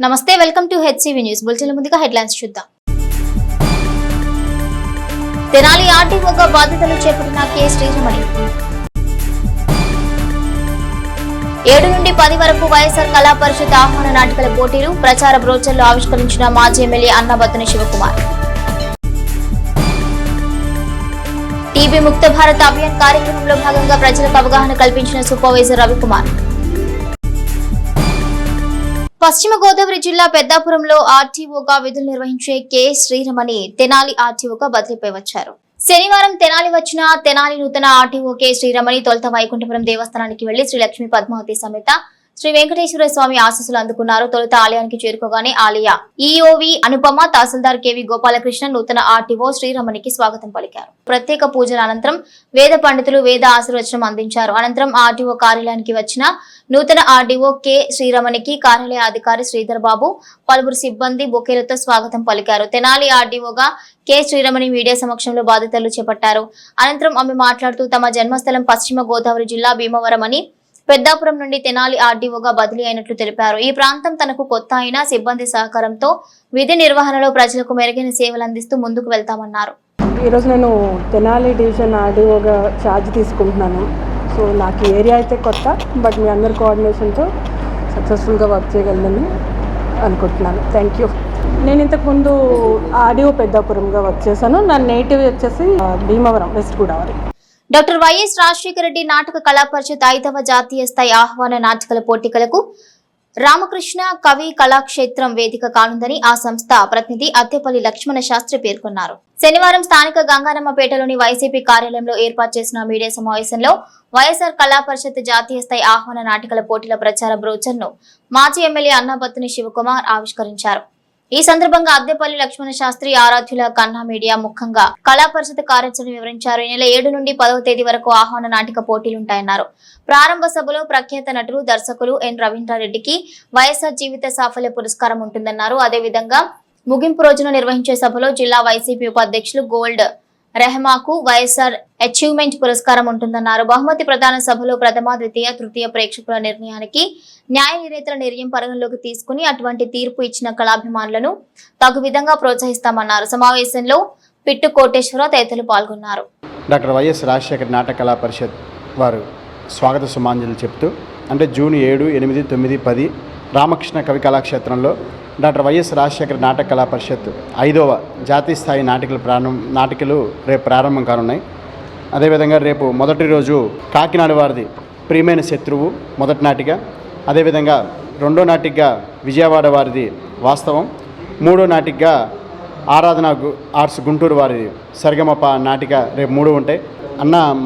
నమస్తే, welcome to HCV news bulletin. ముందుగా headlines చూద్దాం. తెనాలి ఆర్టీఓగా బాధ్యతలు చేపట్టిన కె శ్రీరమణి. 7 నుండి 10 వరకు వైఎస్ఆర్ కళా పరిషత్ ఆహ్వాన నాటికల పోటీలు ప్రచార బ్రోచర్లు ఆవిష్కరించిన మాజీ ఎమ్మెల్యే అన్నబత్తుని శివకుమార్. టీబీ ముక్త భారత్ అభియాన్ కార్యక్రమంలో భాగంగా ప్రజలకు అవగాహన కల్పించిన సూపర్వైజర్ రవికుమార్. పశ్చిమ గోదావరి జిల్లా పెద్దాపురంలో ఆర్టీఓగా విధులు నిర్వహించే కె శ్రీరమణి తెనాలి ఆర్టీఓగా బదిలీపై వచ్చారు. శనివారం తెనాలి వచ్చిన తెనాలి నూతన ఆర్టీఓ కె శ్రీరమణి తొలుత వైకుంఠపురం దేవస్థానానికి వెళ్లి శ్రీ లక్ష్మీ పద్మావతి సమేత శ్రీ వెంకటేశ్వర స్వామి ఆశీస్సులు అందుకున్నారు. తొలుత ఆలయానికి చేరుకోగానే ఆలయ ఈఓవి అనుపమ, తహసీల్దార్ కెవి గోపాలకృష్ణ నూతన ఆర్టీఓ శ్రీరమణికి స్వాగతం పలికారు. ప్రత్యేక పూజల అనంతరం వేద పండితులు వేద ఆశీర్వచనం అందించారు. అనంతరం ఆర్టీఓ కార్యాలయానికి వచ్చిన నూతన ఆర్డీఓ కె శ్రీరమణికి కార్యాలయ అధికారి శ్రీధర్ బాబు, పలువురు సిబ్బంది బొకేలతో స్వాగతం పలికారు. తెనాలి ఆర్డీఓగా కె శ్రీరమణి మీడియా సమక్షంలో బాధ్యతలు చేపట్టారు. అనంతరం ఆమె మాట్లాడుతూ తమ జన్మస్థలం పశ్చిమ గోదావరి జిల్లా భీమవరం అని, పెద్దాపురం నుండి తెనాలి ఆర్డీఓగా బదిలీ అయినట్లు తెలిపారు. ఈ ప్రాంతం తనకు కొత్త అయినా సిబ్బంది సహకారంతో విధి నిర్వహణలో ప్రజలకు మెరుగైన సేవలు అందిస్తూ ముందుకు వెళ్తామన్నారు. ఈరోజు నేను తెనాలి డివిజన్ ఆర్డీఓగా ఛార్జ్ తీసుకుంటున్నాను. సో నాకు ఈ ఏరియా అయితే కొత్త, బట్ మీ అందరి కోఆర్డినేషన్తో సక్సెస్ఫుల్గా వర్క్ చేయగలనని అనుకుంటున్నాను. Thank you. నేను ఇంతకుముందు ఆర్డీఓ పెద్దాపురంగా వర్క్ చేశాను. నా నేటివ్ వచ్చేసి Bhimavaram, west Godavari. Doctor YS Rajasekhara Reddy నాటక కళా పరిషత్ 5వ జాతీయ స్థాయి ఆహ్వాన నాటకాల పోటీలకు రామకృష్ణ కవి కళాక్షేత్రం వేదిక కానుందని ఆ సంస్థ ప్రతినిధి అత్తేపల్లి లక్ష్మణ శాస్త్రి పేర్కొన్నారు. శనివారం స్థానిక గంగానమ్మపేటలోని వైసీపీ కార్యాలయంలో ఏర్పాటు చేసిన మీడియా సమావేశంలో వైఎస్ఆర్ కళా పరిషత్ జాతీయ స్థాయి ఆహ్వాన నాటకాల పోటీల ప్రచార బ్రోచర్ను మాజీ ఎమ్మెల్యే అన్నబత్తుని శివకుమార్ ఆవిష్కరించారు. ఈ సందర్భంగా అద్దెపల్లి లక్ష్మణ శాస్త్రి ఆరాధ్యుల కన్నా మీడియా ముఖంగా కళా పరిషత్ కార్యాచరణ వివరించారు. ఈ నెల 7 నుండి 10వ తేదీ వరకు ఆహ్వాన నాటిక పోటీలుంటాయన్నారు. ప్రారంభ సభలో ప్రఖ్యాత నటులు, దర్శకులు ఎన్ రవీంద్రారెడ్డికి వైఎస్ఆర్ జీవిత సాఫల్య పురస్కారం ఉంటుందన్నారు. అదేవిధంగా ముగింపు రోజున నిర్వహించే సభలో జిల్లా వైసీపీ ఉపాధ్యక్షులు గోల్డ్ రెహమాకు వైఎస్ఆర్ అచీవ్మెంట్ పురస్కారం ఉంటుందన్నారు. బహుమతి ప్రధాన సభలో ప్రథమ, ద్వితీయ, తృతీయ ప్రేక్షకుల నిర్ణయానికి న్యాయ నిర్ణేతల నిర్ణయం పరిగణలోకి తీసుకుని అటువంటి తీర్పు ఇచ్చిన కళాభిమానులను తగు విధంగా ప్రోత్సహిస్తామన్నారు. సమావేశంలో పిట్టు కోటేశ్వర తదితరులు పాల్గొన్నారు. డాక్టర్ వైఎస్ రాజశేఖర నాటక కళా పరిషత్ వారు స్వాగత సుమాంజలి చెప్తూ, అంటే జూన్ 7, 8, 9, 10 రామకృష్ణ కవి కళాక్షేత్రంలో డాక్టర్ వైఎస్ రాజశేఖర నాటక కళా పరిషత్ 5వ జాతీయ స్థాయి నాటికలు రేపు ప్రారంభం కానున్నాయి. అదేవిధంగా రేపు మొదటి రోజు కాకినాడ వారిది ప్రియమైన శత్రువు మొదటి నాటిక, అదేవిధంగా రెండో నాటికగా విజయవాడ వారిది వాస్తవం, మూడో నాటికగా ఆరాధన ఆర్ట్స్ గుంటూరు వారిది సరిగమప నాటిక రేపు 3 ఉంటాయి.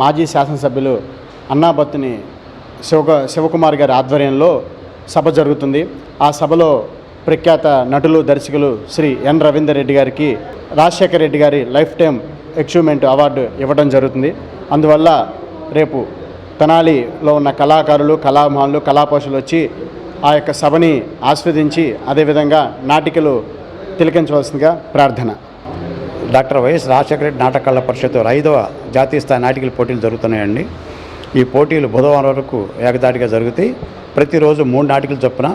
మాజీ శాసనసభ్యులు అన్నాబత్తుని శివకుమార్ గారి ఆధ్వర్యంలో సభ జరుగుతుంది. ఆ సభలో ప్రఖ్యాత నటులు, దర్శకులు శ్రీ ఎన్ రవీందర్ రెడ్డి గారికి రాజశేఖర రెడ్డి గారి లైఫ్ టైం అచీవ్మెంట్ అవార్డు ఇవ్వడం జరుగుతుంది. అందువల్ల రేపు తెనాలిలో ఉన్న కళాకారులు, కళాభిమానులు, కళాపోషకులు వచ్చి ఆ యొక్క సభని ఆస్వాదించి అదేవిధంగా నాటికలు తిలకించవలసిందిగా ప్రార్థన. డాక్టర్ వైఎస్ రాజశేఖర రెడ్డి నాటక కళా పరిషత్ 5వ జాతీయ స్థాయి నాటికల పోటీలు జరుగుతున్నాయండి. ఈ పోటీలు బుధవారం వరకు ఏకదాటిగా జరుగుతాయి. ప్రతిరోజు 3 నాటికలు చొప్పున,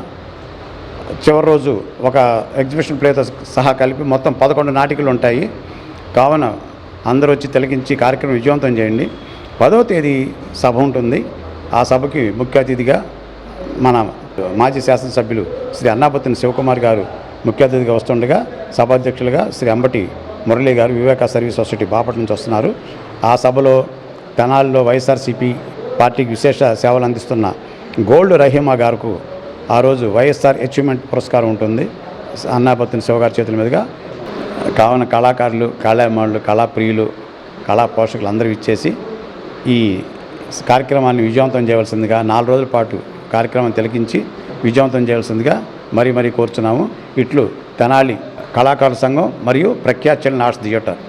చివరి రోజు ఒక ఎగ్జిబిషన్ ప్లేతో సహా కలిపి మొత్తం 11 నాటికలు ఉంటాయి. కావున అందరూ వచ్చి తిలకించి కార్యక్రమం విజయవంతం చేయండి. 10వ తేదీ సభ ఉంటుంది. ఆ సభకి ముఖ్య అతిథిగా మన మాజీ శాసనసభ్యులు శ్రీ అన్నాబత్తుని శివకుమార్ గారు ముఖ్య అతిథిగా వస్తుండగా, సభాధ్యక్షులుగా శ్రీ అంబటి మురళీ గారు వివేక సర్వీస్ సొసైటీ బాపట్ల నుంచి వస్తున్నారు. ఆ సభలో తెనాలిలో వైఎస్ఆర్సీపీ పార్టీకి విశేష సేవలు అందిస్తున్న గోల్డ్ రహీమా గారికి ఆ రోజు వైఎస్ఆర్ అచీవ్మెంట్ పురస్కారం ఉంటుంది అన్నాబత్తుని శివగారి చేతుల మీదుగా. కావున కళాకారులు, కళాభిమానులు, కళాప్రియులు, కళా పోషకులు అందరూ ఇచ్చేసి ఈ కార్యక్రమాన్ని విజయవంతం చేయవలసిందిగా 4 రోజుల పాటు కార్యక్రమం తిలకించి విజయవంతం చేయవలసిందిగా మరీ కోరుచున్నాము. ఇట్లు తెనాలి కళాకారుల సంఘం మరియు ప్రఖ్యాత చిల్డ్రన్ ఆర్ట్స్ థియేటర్.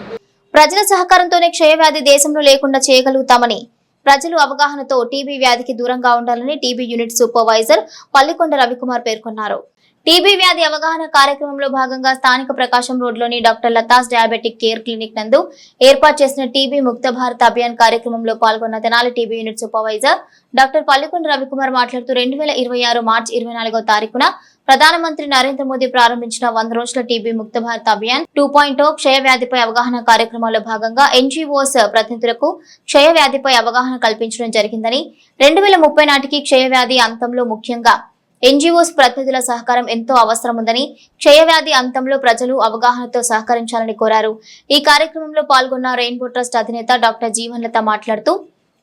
ప్రజల సహకారంతోనే క్షయవ్యాధి దేశంలో లేకుండా చేయగలుగుతామని, ప్రజలు అవగాహనతో టీబీ వ్యాధికి దూరంగా ఉండాలని TB unit supervisor Pallikonda Ravikumar పేర్కొన్నారు. టీబీ వ్యాధి అవగాహన కార్యక్రమంలో భాగంగా స్థానిక ప్రకాశం రోడ్లోని doctor Latha's diabetic care clinic నందు ఏర్పాటు చేసిన టీబీ ముక్త భారత్ అభియాన్ కార్యక్రమంలో పాల్గొన్న Tenali TB unit supervisor doctor Pallikonda Ravikumar మాట్లాడుతూ 2026 మార్చి 24వ తారీఖున ప్రధానమంత్రి నరేంద్ర మోదీ ప్రారంభించిన 100 రోజుల టీబీ ముక్త భారత్ అభియాన్ 2.0 క్షయ వ్యాధిపై అవగాహన కార్యక్రమంలో భాగంగా ఎన్జీఓస్ ప్రతినిధులకు క్షయ వ్యాధిపై అవగాహన కల్పించడం జరిగిందని 2030 నాటికి క్షయ వ్యాధి అంతంలో ముఖ్యంగా ఎన్జీఓస్ ప్రతినిధుల సహకారం ఎంతో అవసరం ఉందని, క్షయవ్యాధి అంతంలో ప్రజలు అవగాహనతో సహకరించాలని కోరారు. ఈ కార్యక్రమంలో పాల్గొన్న రెయిన్బో ట్రస్ట్ అధినేత డాక్టర్ జీవన్లత మాట్లాడుతూ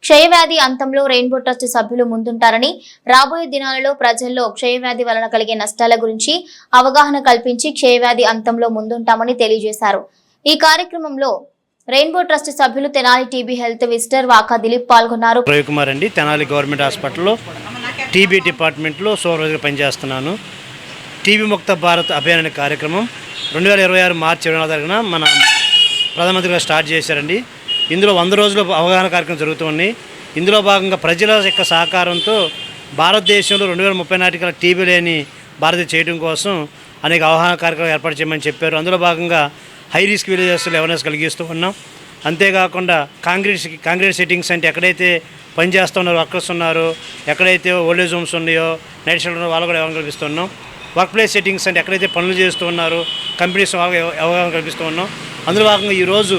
క్షయవ్యాధి అంతంలో రెయిన్బో ట్రస్ట్ సభ్యులు ముందుంటారని, రాబోయే దినాలలో ప్రజల్లో క్షయవ్యాధి వలన కలిగే నష్టాల గురించి అవగాహన కల్పించి క్షయవ్యాధి అంతంలో ముందుంటామని తెలియజేశారు. ఈ కార్యక్రమంలో రెయిన్బో ట్రస్ట్ సభ్యులు Tenali TB health visitor Vaka Dilip పాల్గొన్నారు. రవికుమార్ అండి, తెనాలి గవర్నమెంట్ హాస్పిటల్లో టీబీ డిపార్ట్మెంట్లో సూపర్వైజర్గా పనిచేస్తున్నాను. టీబీ ముక్త భారత్ అభియాన్ అనే కార్యక్రమం 2026 మార్చి 24 తారీఖున మన ప్రధానమంత్రి గారు స్టార్ట్ చేశారండి. ఇందులో 100 రోజుల అవగాహన కార్యక్రమం జరుగుతుంది. ఇందులో భాగంగా ప్రజల యొక్క సహకారంతో భారతదేశంలో 2030 నాటికల టీబీ లేని భారతదేశం చేయడం కోసం అనేక అవగాహన కార్యక్రమాలు ఏర్పాటు చేయమని చెప్పారు. అందులో భాగంగా హై రిస్క్ విలేజెస్లో అవేర్నెస్ కలిగిస్తూ ఉన్నాం. అంతేకాకుండా కాంక్రీట్ సెట్టింగ్స్ అంటే ఎక్కడైతే పనిచేస్తున్నారో వర్కర్స్ ఉన్నారో, ఎక్కడైతే ఓల్డేజ్ హోమ్స్ ఉన్నాయో, నైట్ షెల్టర్ ఉన్నారో వాళ్ళు కూడా అవగాహన కల్పిస్తున్నాం. వర్క్ ప్లేస్ సెట్టింగ్స్ అంటే ఎక్కడైతే పనులు చేస్తూ ఉన్నారో కంపెనీస్ వాళ్ళకి అవగాహన కల్పిస్తూ ఉన్నాం. అందులో భాగంగా ఈరోజు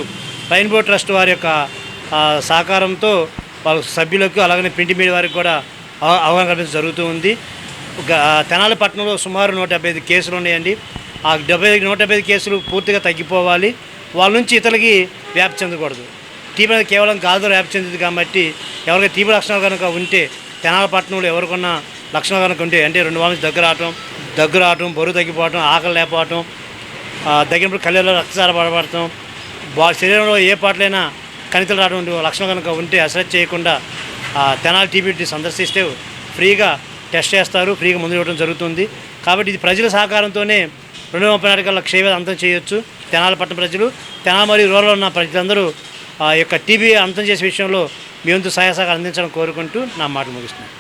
రెయిన్బో ట్రస్ట్ వారి యొక్క సహకారంతో వాళ్ళ సభ్యులకు అలాగనే ప్రింట్ మీడియా వారికి కూడా అవగాహన కల్పించడం జరుగుతూ ఉంది. తెనాలి పట్టణంలో సుమారు 175 కేసులు ఉన్నాయండి. ఆ 175 కేసులు పూర్తిగా తగ్గిపోవాలి. వాళ్ళ నుంచి ఇతరులకి వ్యాప్తి చెందకూడదు. టీబీ అనేది కేవలం గాలితో వ్యాప్తి చెందింది కాబట్టి ఎవరికి టీబీ లక్షణాలు కనుక ఉంటే, తెనాలి పట్టణంలో ఎవరికన్నా లక్షణాలు కనుక ఉంటే, అంటే 2 వారాల నుంచి దగ్గు రావటం, బరువు తగ్గిపోవటం, ఆకలి లేకపోవటం, తగ్గినప్పుడు కళ్ళలో రక్తసార పడబడటం, శరీరంలో ఏ పాటలైనా కణితలు రావడం లక్షణం కనుక ఉంటే అసలు చేయకుండా తెనాలి టీబీ సందర్శిస్తే ఫ్రీగా టెస్ట్ చేస్తారు, ఫ్రీగా మందులు ఇవ్వడం జరుగుతుంది. కాబట్టి ఇది ప్రజల సహకారంతోనే 2030 నాటికల్లా క్షయవ్యాధి అంతం చేయొచ్చు. తెనాలి పట్టణ ప్రజలు, తెనాలి మరియు రూరల్ ఉన్న ప్రజలందరూ యొక్క టీబీ అంతం చేసే విషయంలో మీ వంతు సహాయ సహకారం అందించాలని కోరుకుంటూ నా మాటలు ముగిస్తున్నాను.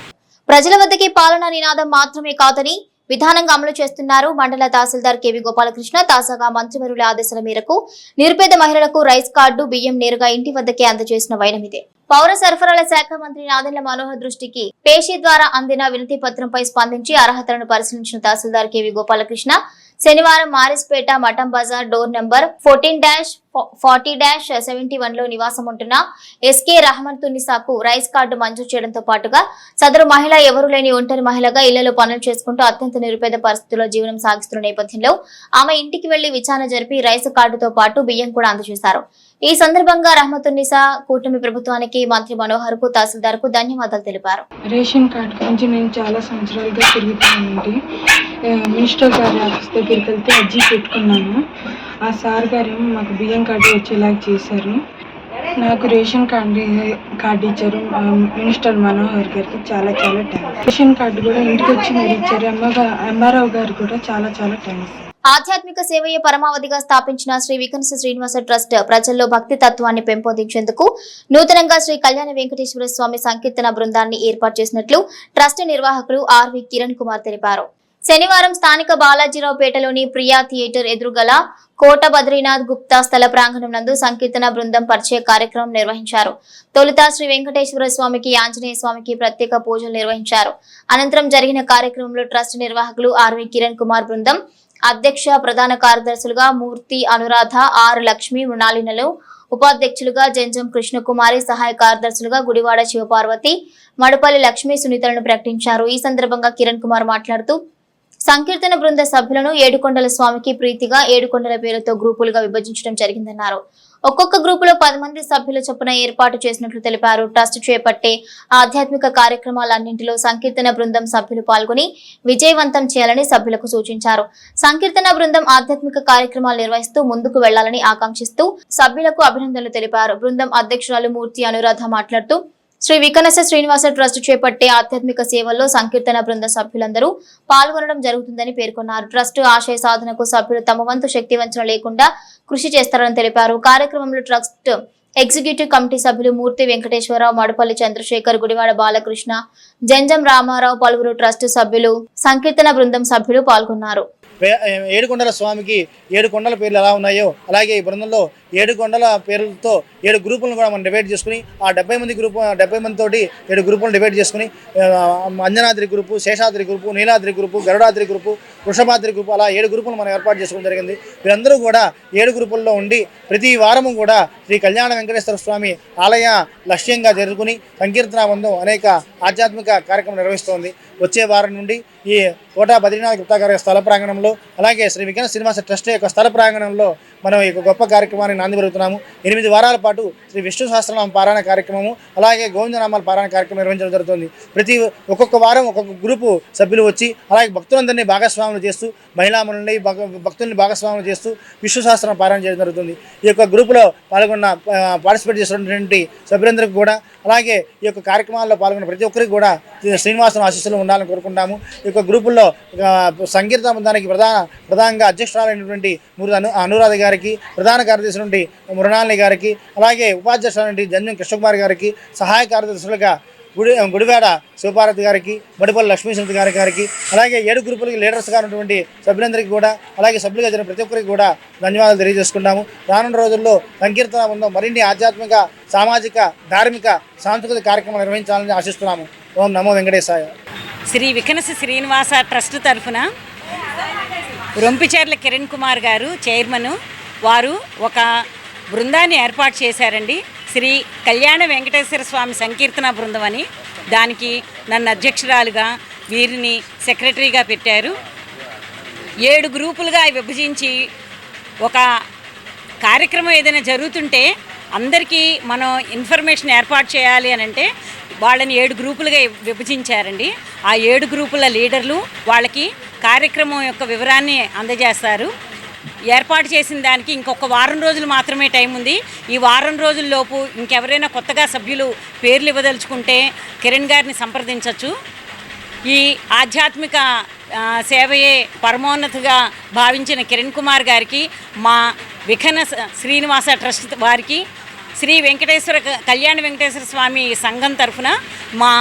ప్రజల వద్దకి పాలనా నినాదం మాత్రమే కాదని విధానంగా అమలు చేస్తున్నారు మండల తహసీల్దార్ కేవి గోపాలకృష్ణ. తాజాగా మంత్రివర్యుల ఆదేశాల మేరకు నిరుపేద మహిళలకు రైస్ కార్డు, బియ్యం నేరుగా ఇంటి వద్దకే అందజేసిన వైనమిదే. పౌర సరఫరాల శాఖ మంత్రి నాదెండ్ల మనోహర్ దృష్టికి పేషీ ద్వారా అందిన వినతి పత్రంపై స్పందించి అర్హతలను పరిశీలించిన తహసీల్దార్ కేవి గోపాలకృష్ణ శనివారం మారిస్పేట మఠం బజార్ డోర్ నంబర్ 14-40-71లో నివాసం ఉంటున్న ఎస్కే రహమన్ తునిసాకు రైస్ కార్డు మంజూరు చేయడంతో పాటుగా సదరు మహిళ ఎవరూ లేని ఒంటరి మహిళగా ఇళ్లలో పనులు చేసుకుంటూ అత్యంత నిరుపేద పరిస్థితుల్లో జీవనం సాగిస్తున్న నేపథ్యంలో ఆమె ఇంటికి వెళ్లి విచారణ జరిపి రైస్ కార్డుతో పాటు బియ్యం కూడా అందజేశారు. ఈ సందర్భంగా రహమతున్నిసా కూటమి ప్రభుత్వానికి మంత్రి మనోహర్ కు తహసీల్దార్ కు ధన్యవాదాలు తెలిపారు. రేషన్ కార్డు గురించి నేను చాలా సంవత్సరాలుగా తిరుగుతానండి. మినిస్టర్ గారి ఆఫీస్ దగ్గరికి వెళ్తే అర్జీ పెట్టుకున్నాను. ఆ సార్ గారు మాకు బియ్యం కార్డు వచ్చేలాగా చేశారు. నాకు రేషన్ కార్డు ఇచ్చారు మినిస్టర్ మనోహర్ గారికి చాలా థ్యాంక్స్. రేషన్ కార్డు కూడా ఇంటికి వచ్చి మీరు ఇచ్చారు. ఎంఆర్ఓ గారు కూడా చాలా థ్యాంక్స్. ఆధ్యాత్మిక సేవయే పరమావధిగా స్థాపించిన శ్రీ వికనస శ్రీనివాస ట్రస్ట్ ప్రజల్లో భక్తి తత్వాన్ని పెంపొందించేందుకు నూతనంగా శ్రీ కళ్యాణ వెంకటేశ్వర స్వామి సంకీర్తన బృందాన్ని ఏర్పాటు చేసినట్లు ట్రస్ట్ నిర్వాహకులు ఆర్వి కిరణ్ కుమార్ తెలిపారు. శనివారం స్థానిక బాలాజీరావుపేటలోని ప్రియా థియేటర్ ఎదురుగల కోట బద్రీనాథ్ గుప్తా స్థల ప్రాంగణం నందు సంకీర్తన బృందం పరిచయ కార్యక్రమం నిర్వహించారు. తొలుత శ్రీ వెంకటేశ్వర స్వామికి, ఆంజనేయ స్వామికి ప్రత్యేక పూజలు నిర్వహించారు. అనంతరం జరిగిన కార్యక్రమంలో ట్రస్ట్ నిర్వాహకులు ఆర్వి కిరణ్ కుమార్ బృందం అధ్యక్ష, ప్రధాన కార్యదర్శులుగా మూర్తి అనురాధ, ఆర్ లక్ష్మి, మృణాలినలు, ఉపాధ్యక్షులుగా జంజం కృష్ణకుమారి, సహాయ కార్యదర్శులుగా గుడివాడ శివపార్వతి, మడపల్లి లక్ష్మి, సునీతలను ప్రకటించారు. ఈ సందర్భంగా కిరణ్ కుమార్ మాట్లాడుతూ సంకీర్తన బృంద సభ్యులను ఏడుకొండల స్వామికి ప్రీతిగా ఏడుకొండల పేరుతో గ్రూపులుగా విభజించడం జరిగిందన్నారు. ఒక్కొక్క గ్రూపులో 10 మంది సభ్యుల చొప్పున ఏర్పాటు చేసినట్లు తెలిపారు. ట్రస్ట్ చేపట్టే ఆధ్యాత్మిక కార్యక్రమాలన్నింటిలో సంకీర్తన బృందం సభ్యులు పాల్గొని విజయవంతం చేయాలని సభ్యులకు సూచించారు. సంకీర్తన బృందం ఆధ్యాత్మిక కార్యక్రమాలు నిర్వహిస్తూ ముందుకు వెళ్లాలని ఆకాంక్షిస్తూ సభ్యులకు అభినందనలు తెలిపారు. బృందం అధ్యక్షురాలు మూర్తి అనురాధ మాట్లాడుతూ శ్రీ వికనస శ్రీనివాస ట్రస్ట్ చేపట్టే ఆధ్యాత్మిక సేవల్లో సంకీర్తన బృంద సభ్యులందరూ పాల్గొనడం జరుగుతుందని పేర్కొన్నారు. ట్రస్ట్ ఆశయ సాధనకు సభ్యులు తమ వంతు శక్తి వంచన లేకుండా కృషి చేస్తారని తెలిపారు. కార్యక్రమంలో ట్రస్ట్ ఎగ్జిక్యూటివ్ కమిటీ సభ్యులు మూర్తి వెంకటేశ్వరరావు, మడపల్లి చంద్రశేఖర్, గుడివాడ బాలకృష్ణ, జంజం రామారావు, పలువురు ట్రస్ట్ సభ్యులు, సంకీర్తన బృందం సభ్యులు పాల్గొన్నారు. ఏడుకొండల స్వామికి 7 కొండల పేర్లు ఎలా ఉన్నాయో అలాగే ఈ బృందంలో 7 కొండల పేర్లతో 7 గ్రూపులను కూడా మనం డివైడ్ చేసుకుని ఆ 70 మంది తోటి 7 గ్రూపులను డివైడ్ చేసుకుని Anjanadri group, Seshadri group, Neeladri group, Garudadri group, Vrishabhadri group అలా 7 గ్రూపులు మనం ఏర్పాటు చేసుకోవడం జరిగింది. వీరందరూ కూడా 7 గ్రూపుల్లో ఉండి ప్రతి వారము కూడా శ్రీ కళ్యాణ వెంకటేశ్వర స్వామి ఆలయ లక్ష్యంగా జరుపుకుని సంకీర్తన బృందం అనేక ఆధ్యాత్మిక కార్యక్రమం నిర్వహిస్తోంది. వచ్చే వారం నుండి ఈ కోట బద్రీనాథ్ గుప్తా గారి స్థల ప్రాంగణంలో అలాగే శ్రీ విజ్ఞాన శ్రీనివాస ట్రస్ట్ యొక్క స్థల ప్రాంగణంలో మనం ఈ గొప్ప కార్యక్రమాన్ని నాంది పెరుగుతున్నాము. 8 వారాల పాటు శ్రీ విష్ణు సహస్రనామ పారాయణ కార్యక్రమము అలాగే గోవిందనామాల పారాయణ కార్యక్రమం నిర్వహించడం జరుగుతుంది. ఒక్కొక్క వారం ఒక్కొక్క గ్రూపు సభ్యులు వచ్చి అలాగే భక్తులందరినీ భాగస్వాములు చేస్తూ మహిళామణుల్ని భక్తుల్ని భాగస్వాములు చేస్తూ విష్ణు సహస్రనామ పారాయణ చేయడం జరుగుతుంది. ఈ యొక్క గ్రూపులో పార్టిసిపేట్ చేసినటువంటి సభ్యులందరికీ కూడా అలాగే ఈ యొక్క కార్యక్రమాల్లో పాల్గొన్న ప్రతి ఒక్కరికి కూడా శ్రీనివాసన ఆశీస్సులు ఉండాలని కోరుకుంటాము. ఈ యొక్క గ్రూపుల్లో సంకీర్తన బృందానికి ప్రధానంగా అధ్యక్షురాలైనటువంటి అనురాధ గారికి, ప్రధాన కార్యదర్శి నుండి మృణాలిని గారికి, అలాగే ఉపాధ్యక్షుల నుండి జన్యం కృష్ణకుమార్ గారికి, సహాయ కార్యదర్శులుగా గుడివాడ శివపార్వతి గారికి, బడిపల్లి లక్ష్మీశ్వరతి గారికి, అలాగే 7 గ్రూపులకి లీడర్స్గా ఉన్నటువంటి సభ్యులందరికీ కూడా అలాగే సభ్యులుగా జరిగిన ప్రతి ఒక్కరికి కూడా ధన్యవాదాలు తెలియజేసుకుంటాము. రానున్న రోజుల్లో సంకీర్తన బృందం మరిన్ని ఆధ్యాత్మిక, సామాజిక, ధార్మిక, సాంస్కృతిక కార్యక్రమాలు నిర్వహించాలని ఆశిస్తున్నాము. ఓం నమో వెంకటేశాయ. శ్రీ వికనస శ్రీనివాస ట్రస్ట్ తరఫున రొంపిచెర్ల కిరణ్ కుమార్ గారు చైర్మన్, వారు ఒక బృందాన్ని ఏర్పాటు చేశారండి. శ్రీ కళ్యాణ వెంకటేశ్వర స్వామి సంకీర్తన బృందం అని. దానికి నన్ను అధ్యక్షురాలుగా, వీరిని సెక్రటరీగా పెట్టారు. 7 గ్రూపులుగా విభజించి ఒక కార్యక్రమం ఏదైనా జరుగుతుంటే అందరికీ మనం ఇన్ఫర్మేషన్ ఏర్పాటు చేయాలి అని అంటే వాళ్ళని 7 గ్రూపులుగా విభజించారండి. ఆ 7 గ్రూపుల లీడర్లు వాళ్ళకి కార్యక్రమం యొక్క వివరాన్ని అందజేస్తారు. ఏర్పాటు చేసిన దానికి ఇంకొక వారం రోజులు మాత్రమే టైం ఉంది. ఈ వారం రోజుల్లోపు ఇంకెవరైనా కొత్తగా సభ్యులు పేర్లు ఇవ్వదలుచుకుంటే కిరణ్ గారిని సంప్రదించవచ్చు. ఈ ఆధ్యాత్మిక సేవయే పరమోన్నతిగా భావించిన కిరణ్ కుమార్ గారికి, మా విఖన శ్రీనివాస ట్రస్ట్ వారికి, శ్రీ కళ్యాణ వెంకటేశ్వర స్వామి సంఘం తరఫున మా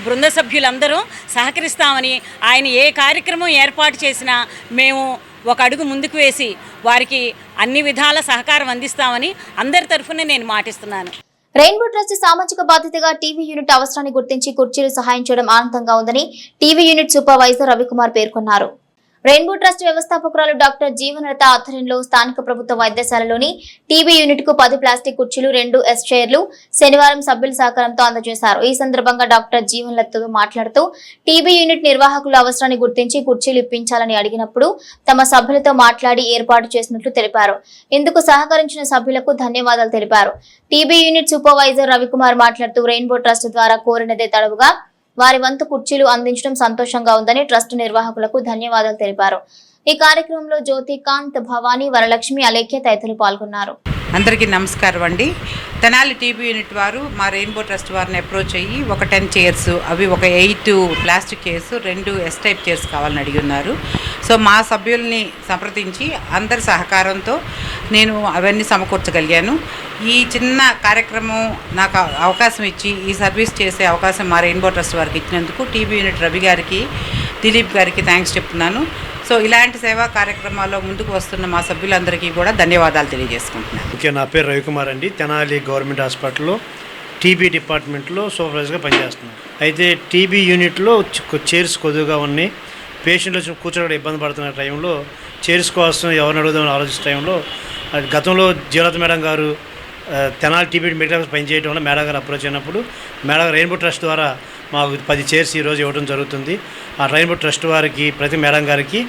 బృంద సభ్యులందరూ సహకరిస్తామని, ఆయన ఏ కార్యక్రమం ఏర్పాటు చేసినా మేము ఒక అడుగు ముందుకు వేసి వారికి అన్ని విధాల సహకారం అందిస్తామని అందరి తరఫున నేను మాటిస్తున్నాను. రెయిన్బో ట్రస్ట్ సామాజిక బాధ్యతగా టీవీ యూనిట్ అవసరాన్ని గుర్తించి కుర్చీలు సహాయం చేయడం ఆనందంగా ఉందని టీవీ యూనిట్ సూపర్వైజర్ రవికుమార్ పేర్కొన్నారు. రెయిన్బో ట్రస్ట్ వ్యవస్థాపకురాలు డాక్టర్ జీవనలత ఆధ్వర్యంలో స్థానిక ప్రభుత్వ వైద్యశాలలోని టీబీ యూనిట్ కు 10 ప్లాస్టిక్ కుర్చీలు, 2 ఎస్ చైర్లు శనివారం సభ్యుల సహకారంతో అందజేశారు. ఈ సందర్భంగా డాక్టర్ జీవనలతతో మాట్లాడుతూ టీబీ యూనిట్ నిర్వాహకుల అవసరాన్ని గుర్తించి కుర్చీలు ఇప్పించాలని అడిగినప్పుడు తమ సభ్యులతో మాట్లాడి ఏర్పాటు చేసినట్లు తెలిపారు. ఇందుకు సహకరించిన సభ్యులకు ధన్యవాదాలు తెలిపారు. టీబీ యూనిట్ సూపర్వైజర్ రవికుమార్ మాట్లాడుతూ రెయిన్బో ట్రస్ట్ ద్వారా కోరినదే తడవుగా వారి వంతు కుర్చీలు అందించడం సంతోషంగా ఉందని ట్రస్ట్ నిర్వాహకులకు ధన్యవాదాలు తెలిపారు. ఈ కార్యక్రమంలో జ్యోతికాంత్, భవానీ, వరలక్ష్మి, అలేఖ్య తదితరులు పాల్గొన్నారు. అందరికీ నమస్కారం అండి. తెనాలి టీబీ యూనిట్ వారు మా రెయిన్బో ట్రస్ట్ వారిని అప్రోచ్ అయ్యి ఒక 10 చైర్స్, అవి ఒక 8 plastic chairs, 2 S type chairs కావాలని అడిగి ఉన్నారు. సో మా సభ్యుల్ని సంప్రదించి అందరి సహకారంతో నేను అవన్నీ సమకూర్చగలిగాను. ఈ చిన్న కార్యక్రమం నాకు అవకాశం ఇచ్చి ఈ సర్వీస్ చేసే అవకాశం మా రెయిన్బో ట్రస్ట్ వారికి ఇచ్చినందుకు టీబీ యూనిట్ రవి గారికి, దిలీప్ గారికి థ్యాంక్స్ చెప్తున్నాను. సో ఇలాంటి సేవా కార్యక్రమాల్లో ముందుకు వస్తున్న మా సభ్యులందరికీ కూడా ధన్యవాదాలు తెలియజేసుకుంటున్నాను. ఓకే, నా పేరు రవికుమార్ అండి. తెనాలి గవర్నమెంట్ హాస్పిటల్లో టీబీ డిపార్ట్మెంట్లో సూపర్వైజర్గా పనిచేస్తున్నాను. అయితే టీబీ యూనిట్లో చైర్స్ కొద్దిగా ఉన్నాయి. పేషెంట్లు వచ్చి కూర్చోవడం ఇబ్బంది పడుతున్న టైంలో చైర్స్ కోసం ఎవరిని అడుగుదామని ఆలోచించే టైంలో గతంలో జీవలత మేడం గారు తెనాలి టీబీ మెడికల్ పనిచేయడం వల్ల మేడం గారు అప్రోచ్ అయినప్పుడు మేడం రెయిన్బో ట్రస్ట్ ద్వారా మాకు 10 చైర్స్ ఈరోజు ఇవ్వడం జరుగుతుంది. ఆ రెయిన్బో ట్రస్ట్ వారికి, ప్రతి మేడం గారికి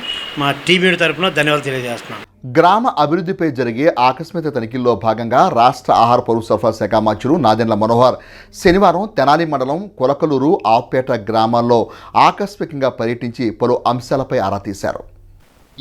మా టీబీ తరఫున ధన్యవాదాలు తెలియజేస్తున్నాను. గ్రామ అభివృద్ధిపై జరిగే ఆకస్మిక తనిఖీల్లో భాగంగా రాష్ట్ర ఆహార పౌర సరఫరా శాఖ మంత్రులు నాదెండ్ల మనోహర్ శనివారం తెనాలి మండలం కొలకలూరు, ఆవుపేట గ్రామాల్లో ఆకస్మికంగా పర్యటించి పలు అంశాలపై ఆరా తీశారు.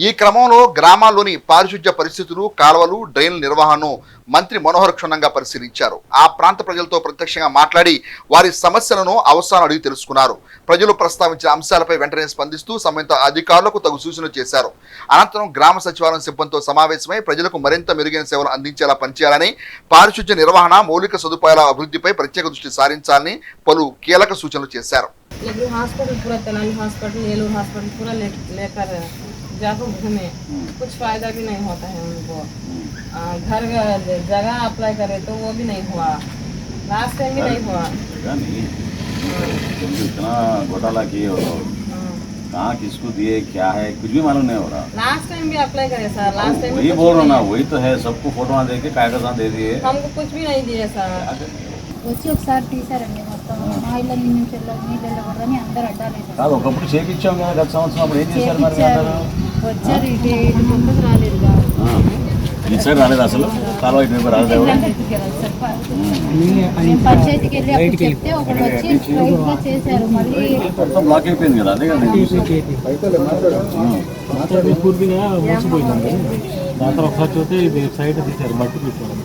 ఈ క్రమంలో గ్రామాల్లోని పారిశుధ్య పరిస్థితులు, కాలువలు, డ్రైన్ల నిర్వహణను మంత్రి మనోహర్ క్షుణ్ణంగా పరిశీలించారు. ఆ ప్రాంత ప్రజలతో ప్రత్యక్షంగా మాట్లాడి వారి సమస్యలను, అవసరాలను అడిగి తెలుసుకున్నారు. ప్రజలు ప్రస్తావించిన అంశాలపై వెంటనే స్పందిస్తూ సంబంధిత అధికారులకు తగు సూచనలు చేశారు. అనంతరం గ్రామ సచివాలయం సిబ్బందితో సమావేశమై ప్రజలకు మరింత మెరుగైన సేవలు అందించేలా పనిచేయాలని, పారిశుధ్య నిర్వహణ, మౌలిక సదుపాయాల అభివృద్ధిపై ప్రత్యేక దృష్టి సారించాలని పలు కీలక సూచనలు చేశారు. लेकिन हॉस्पिटल पूरा तेनाली हॉस्पिटल, येलूर हॉस्पिटल पूरा लेकर जाकर घूमे, कुछ फ़ायदा भी नहीं होता है उनको। घर जगह अप्लाई करे तो वो भी नहीं हुआ, लास्ट टाइम भी नहीं हुआ। इतना घोटाला किए हो, कहाँ किसको दिए क्या है कुछ भी मालूम नहीं हो रहा। लास्ट टाइम भी अप्लाई करे सर, लास्ट टाइम वही बोल रहा ना, वही तो है, सबको फोटो दे के कागजात दे दिए, हमको कुछ भी नहीं दिए सर। వచ్చి ఒకసారి తీసారండి మొత్తం మా ఇళ్ళ నుంచి నీళ్ళు వెళ్ళకూడదని అందరు అడ్డాలు కాదు ఒకప్పుడు చేపించాం కదా గత సంవత్సరం, అప్పుడు ఏం చేశారు మరి అందరూ? వచ్చారు, ఇటు ముందుకు రాలేదు, ఈ సైడ్ రాలేదు అసలు, కాలువ ఇటు రాలేదు ఎవరు? మేము పంచాయతీకి వెళ్ళి అప్పుడు చెప్తే ఒకటి వచ్చి స్ట్రైట్గా చేశారు, మళ్ళీ మొత్తం బ్లాక్ అయిపోయింది కదా, అదే కదా నేను చూసి. పూర్తిగా మూసిపోయిందండి, దాంట్లో ఒకసారి చూస్తే ఇది సైడ్ తీశారు, మట్టి తీశారు,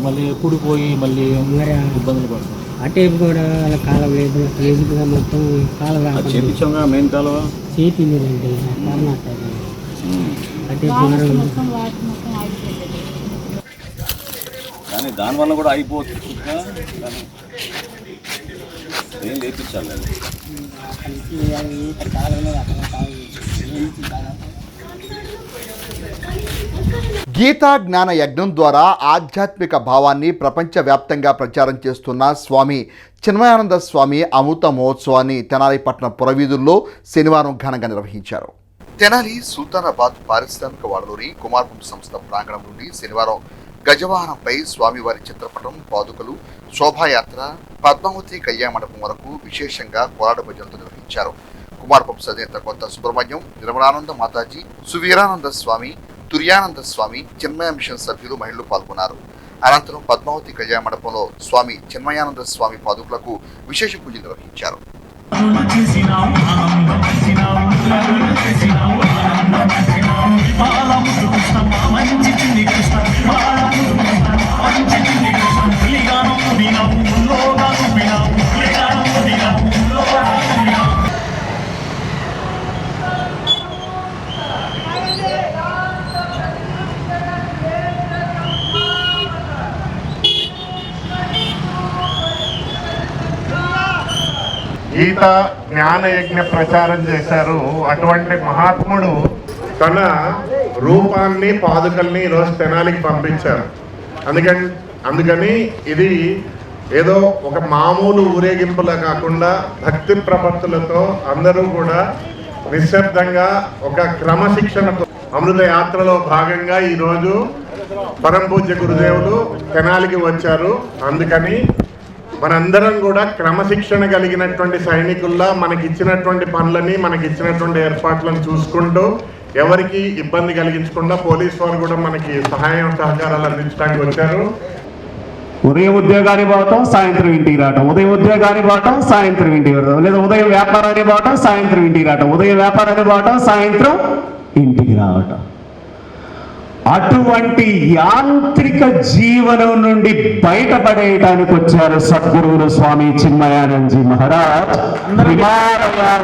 మళ్ళీ ఎప్పుడు పోయి మళ్ళీ ఇబ్బందులు పడతాం. అటేపు కూడా కాలం లేదు, ఈజీగా మొత్తం కాలం చేపించాం మెయిన్ కాలువ చేపిందండి కానీ దానివల్ల కూడా అయిపోతుంది, కానీ ఏం లేపించాలి. గీతా జ్ఞాన యజ్ఞం ద్వారా ఆధ్యాత్మిక భావాన్ని ప్రపంచవ్యాప్తంగా ప్రచారం చేస్తున్న స్వామి చిన్మయానంద స్వామి అమృత మహోత్సవాన్ని తెనాలి పట్టణ పురవీధుల్లో శనివారం ఘనంగా నిర్వహించారు. తెనాలి సుల్తానాబాద్ పారిశ్రామిక వాడలోని కుమార్పం సంస్థ ప్రాంగణం నుండి శనివారం గజవాహనంపై స్వామివారి చిత్రపటం, పాదుకలు, శోభాయాత్ర పద్మావతి కళ్యాణ మండపం వరకు విశేషంగా కోలాట భజనతో నిర్వహించారు. కుమార్పం అధినేత కొత్త సుబ్రహ్మణ్యం, నిర్మలానంద మాతాజీ, సువీరానంద స్వామి, తుర్యానంద స్వామి, చిన్మయ మిషన్ సభ్యులు, మహిళలు పాల్గొన్నారు. అనంతరం పద్మావతి కళ్యాణ మండపంలో స్వామి చిన్మయానంద స్వామి పాదుకులకు విశేష పూజలు నిర్వహించారు. గీత జ్ఞాన యజ్ఞ ప్రచారం చేశారు. అటువంటి మహాత్ముడు తన రూపాన్ని, పాదుకల్ని ఈరోజు తెనాలికి పంపించారు. అందుకని ఇది ఏదో ఒక మామూలు ఊరేగింపులా కాకుండా భక్తి ప్రపత్తులతో అందరూ కూడా నిశ్శబ్దంగా ఒక క్రమశిక్షణతో అమృత యాత్రలో భాగంగా ఈరోజు పరమ పూజ్య గురుదేవులు తెనాలికి వచ్చారు. అందుకని మనందరం కూడా క్రమశిక్షణ కలిగినటువంటి సైనికుల్లా మనకిచ్చినటువంటి పనులని, మనకిచ్చినటువంటి ఏర్పాట్లను చూసుకుంటూ ఎవరికి ఇబ్బంది కలిగించకుండా పోలీసు వారు కూడా మనకి సహాయం సహకారాలు అందించడానికి వచ్చారు. ఉదయం ఉద్యోగానికి పోవటం, సాయంత్రం ఇంటికి రావటం, ఉదయం ఉద్యోగానికి పోవటం, సాయంత్రం ఇంటికి రావటం, లేదా ఉదయం వ్యాపారానికి పోవటం, సాయంత్రం ఇంటికి రావటం, ఉదయం వ్యాపారానికి పోవటం, సాయంత్రం ఇంటికి రావటం. అటువంటి యాంత్రిక జీవనం నుండి బయటపడేయడానికి వచ్చారు సద్గురువులు స్వామి చిన్మయానందజీ మహారాజ్. హిమాలయాల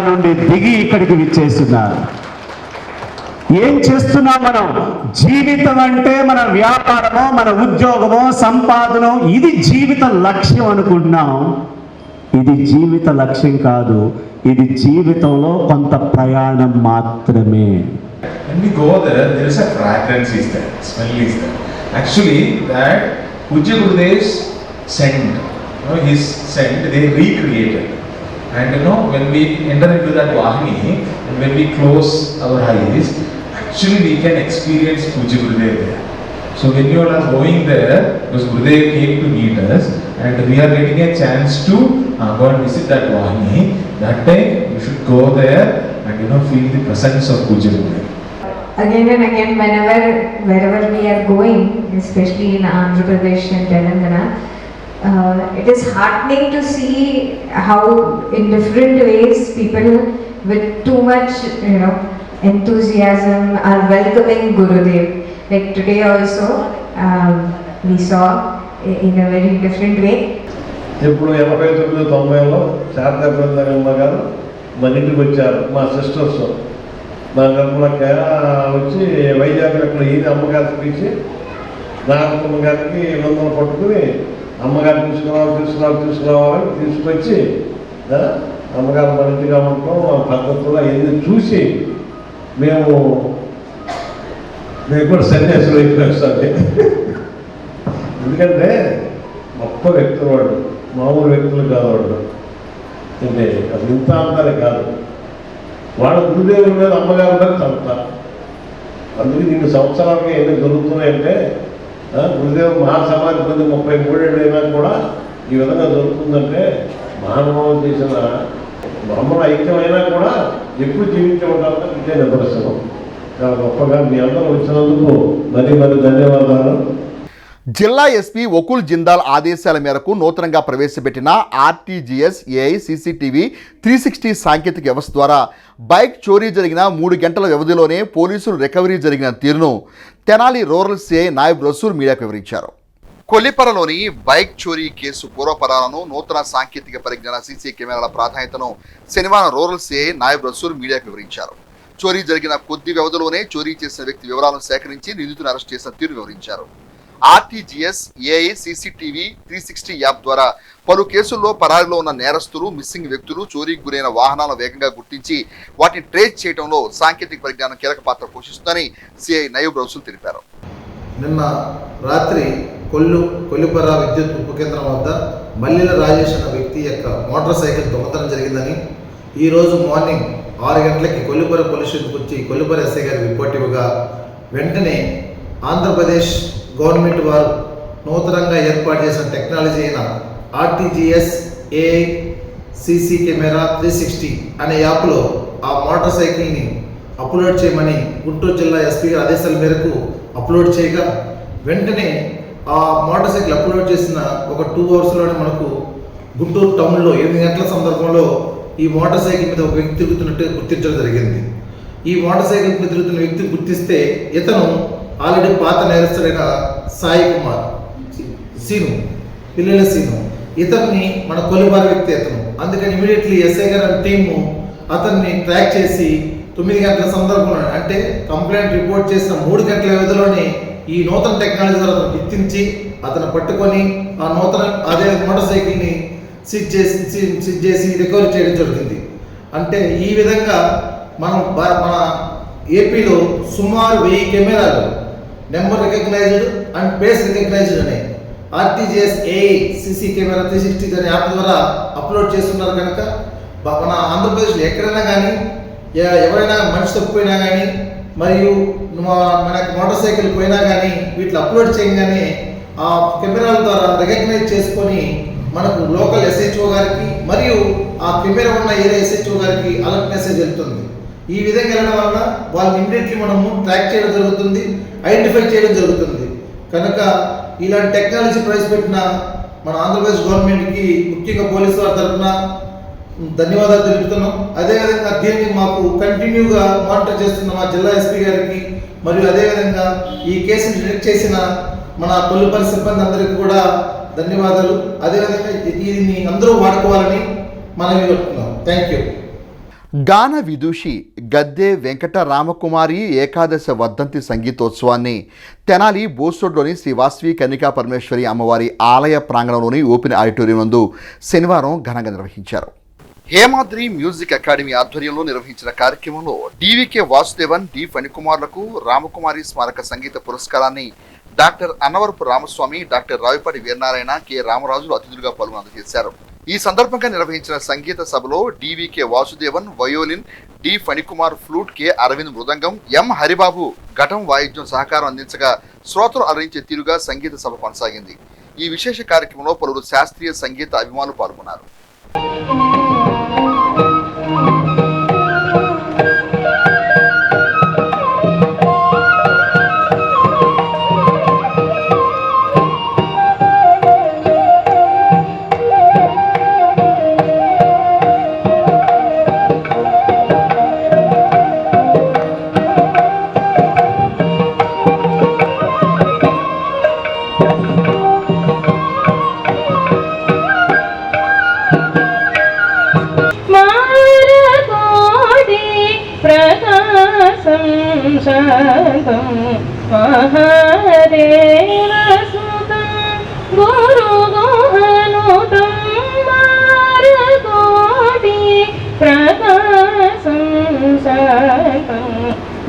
నుండి దిగి ఇక్కడికి విచ్చేస్తున్నారు. ఏం చేస్తున్నాం మనం? జీవితం అంటే మన వ్యాపారమో, మన ఉద్యోగమో, సంపాదనో, ఇది జీవిత లక్ష్యం అనుకుంటున్నాం. ఇది జీవిత లక్ష్యం కాదు, ఇది జీవితంలో కొంత ప్రయాణం మాత్రమే. When we go there, there is a fragrance is there, smell is there. Actually, that Pujya Gurudev's scent, his scent, they recreated. And when we enter into that Vahini, and when we close our eyes, actually we can experience Pujya Gurudev there. So when you are going there, because Gurudev came to meet us, and we are getting a chance to go and visit that Vahini, that time you should go there and feel the presence of Pujya Gurudev. Again and again, wherever we are going, especially in Andhra Pradesh and Telangana, it is heartening to see how in different ways people with too much enthusiasm are welcoming Gurudev. Like today also, we saw in a very different way. ఇప్పుడు 89-90లో శారదా బృందారమ్మ గారు మన ఇంటికి వచ్చారు, మా sisters. నా గర్భలక్క వచ్చి వైజాగ్ అక్కడ ఈయన అమ్మగారికి పిలిచి నాగమ్మ గారికి వందలు పట్టుకుని అమ్మగారు తీసుకురావాలని తీసుకొచ్చి అమ్మగారు మంచిగా ఉంటాం ఆ పద్ధతులు అవన్నీ చూసి మేము కూడా సన్యాసులు అయిపోయింది. ఎందుకంటే గొప్ప వ్యక్తులు వాడు, మామూలు వ్యక్తులు కాదు వాడు. అంటే అది ఇంత అంతానే కాదు, వాళ్ళ గురుదేవుల మీద అమ్మగారు మీద అంత. అందుకే దీన్ని సంవత్సరాలుగా ఎన్ని జరుగుతున్నాయంటే గురుదేవుడు మహాసమాధి పొంది 33 ఏళ్ళు అయినా కూడా ఈ విధంగా జరుగుతుందంటే మహానుభావం చేసిన బ్రహ్మణ ఐక్యమైనా కూడా ఎప్పుడు జీవించే ఉంటారని ఇదే నిదర్శనం. చాలా గొప్పగా మీ అందరూ వచ్చినందుకు మరి ధన్యవాదాలు. జిల్లా ఎస్పీ వకుల్ జిందాల్ ఆదేశాల మేరకు నూతనంగా ప్రవేశపెట్టిన ఆర్టీజీఎస్ ఏఐ సీసీటీవీ 360 సాంకేతిక వ్యవస్థ ద్వారా బైక్ చోరీ జరిగిన 3 గంటల వ్యవధిలోనే పోలీసులు రికవరీ జరిగిన తీరును తెనాలి రూరల్ సిఐ నాయబ్ రసూల్ మీడియాకు వివరించారు. కొల్లిపరలోని బైక్ చోరీ కేసు పూర్వపరాలను, నూతన సాంకేతిక పరిజ్ఞాన సీసీ కెమెరాల ప్రాధాన్యతను శనివారం రూరల్ సిఐ నాయబ్ రసూల్ మీడియాకు వివరించారు. చోరీ జరిగిన కొద్ది వ్యవధిలోనే చోరీ చేసిన వ్యక్తి వివరాలను సేకరించి నిందితులను అరెస్ట్ చేసిన తీరు వివరించారు. ఆర్టీజీఎస్ ఏఐ సీసీటీవీ 360 యాప్ ద్వారా పలు కేసుల్లో పరారీలో ఉన్న నేరస్తులు, మిస్సింగ్ వ్యక్తులు, చోరీకి గురైన వాహనాలను వేగంగా గుర్తించి వాటిని ట్రేస్ చేయడంలో సాంకేతిక పరిజ్ఞానం కీలక పాత్ర పోషిస్తుందని సిఐ నయూబ్ రసూల్ తెలిపారు. నిన్న రాత్రి కొల్లిపర విద్యుత్ ఉప కేంద్రం వద్ద మల్లిల రాజేష్ అన్న వ్యక్తి యొక్క మోటార్ సైకిల్ దొంగతనం జరిగిందని ఈరోజు మార్నింగ్ 6 గంటలకి కొల్లిపర పోలీస్ స్టేషన్కి వచ్చి కొల్లిపర ఎస్ఐ గారికి రిపోర్ట్ ఇవ్వగా వెంటనే ఆంధ్రప్రదేశ్ గవర్నమెంట్ వారు నూతనంగా ఏర్పాటు చేసిన టెక్నాలజీ అయిన ఆర్టీజీఎస్ ఏఐ సీసీ కెమెరా 360 అనే యాప్లో ఆ మోటార్ సైకిల్ని అప్లోడ్ చేయమని గుంటూరు జిల్లా ఎస్పీ గారి ఆదేశాల మేరకు అప్లోడ్ చేయగా వెంటనే ఆ మోటార్ సైకిల్ అప్లోడ్ చేసిన ఒక 2 అవర్స్లోనే మనకు గుంటూరు టౌన్లో 8 గంటల సందర్భంలో ఈ మోటార్ సైకిల్ మీద ఒక వ్యక్తి తిరుగుతున్నట్టు గుర్తించడం జరిగింది. ఈ మోటార్ సైకిల్ మీద తిరుగుతున్న వ్యక్తిని గుర్తిస్తే ఇతను ఆల్రెడీ పాత నేరస్తుడైన సాయి కుమార్ సీను, పిల్లల సీను, ఇతన్ని మన కొల్లిపార వ్యక్తి అతను. అందుకని ఇమీడియట్లీ ఎస్ఐ గారి టీము అతన్ని ట్రాక్ చేసి 9 గంటల సందర్భంలో అంటే కంప్లైంట్ రిపోర్ట్ చేసిన 3 గంటల వ్యవధిలోనే ఈ నూతన టెక్నాలజీ ద్వారా అతను గుర్తించి అతను పట్టుకొని ఆ నూతన అదే మోటార్ సైకిల్ని సీజ్ చేసి రికవరీ చేయడం జరిగింది. అంటే ఈ విధంగా మన ఏపీలో సుమారు 1000 కెమెరాలు number recognized and face recognized అనే ఆర్టీజీఎస్ ఏఐ సీసీ కెమెరా 360 అనే యాప్ ద్వారా అప్లోడ్ చేస్తున్నారు. కనుక మన ఆంధ్రప్రదేశ్లో ఎక్కడైనా కానీ ఎవరైనా మనిషి తప్పిపోయినా కానీ మరియు మన మోటార్ సైకిల్ పోయినా కానీ వీటిని అప్లోడ్ చేయగానే ఆ కెమెరాల ద్వారా రికగ్నైజ్ చేసుకొని మనకు లోకల్ ఎస్హెచ్ఓ గారికి మరియు ఆ కెమెరా ఉన్న ఏరియా ఎస్హెచ్ఓ గారికి అలర్ట్ మెసేజ్ వెళ్తుంది. ఈ విధంగా వెళ్ళడం వలన వాళ్ళని ఇమ్మీడియట్లీ మనము ట్రాక్ చేయడం జరుగుతుంది, ఐడెంటిఫై చేయడం జరుగుతుంది. కనుక ఇలాంటి టెక్నాలజీ ప్రవేశపెట్టిన మన ఆంధ్రప్రదేశ్ గవర్నమెంట్కి ముఖ్యంగా పోలీసు వారి తరఫున ధన్యవాదాలు తెలుపుతున్నాం. అదేవిధంగా దీన్ని మాకు కంటిన్యూగా మానిటర్ చేస్తున్న మా జిల్లా ఎస్పీ గారికి మరియు అదేవిధంగా ఈ కేసును డిటెక్ట్ చేసిన మన కొల్లిపల్లి సిబ్బంది అందరికీ కూడా ధన్యవాదాలు. అదేవిధంగా దీన్ని అందరూ వాడుకోవాలని మనవి చెప్తున్నాం. Thank you. గాన విదూషి గద్దె వెంకట రామకుమారి ఏకాదశ వర్ధంతి సంగీతోత్సవాన్ని తెనాలి బోస్రోడ్లోని శ్రీ వాసవి కన్నికా పరమేశ్వరి అమ్మవారి ఆలయ ప్రాంగణంలోని ఓపెన్ ఆడిటోరియం నందు శనివారం ఘనంగా నిర్వహించారు. హేమాద్రి మ్యూజిక్ అకాడమీ ఆధ్వర్యంలో నిర్వహించిన కార్యక్రమంలో డివికే వాసుదేవన్, డి ఫణికుమార్లకు రామకుమారి స్మారక సంగీత పురస్కారాన్ని doctor Annavarapu Ramaswamy, doctor Ravipati Veeranarayana, K రామరాజులు అతిథులుగా పాల్గొని అందజేశారు. ఈ సందర్భంగా నిర్వహించిన సంగీత సభలో DVK Vasudevan violin, D Phanikumar flute, K Aravind mridangam, M Haribabu ghatam వాయిద్యం సహకారం అందించగా శ్రోతలు అలరించే తీరుగా సంగీత సభ కొనసాగింది. ఈ విశేష కార్యక్రమంలో పలువురు శాస్త్రీయ సంగీత అభిమానులు పాల్గొన్నారు. మహాదేవ సుతం గురు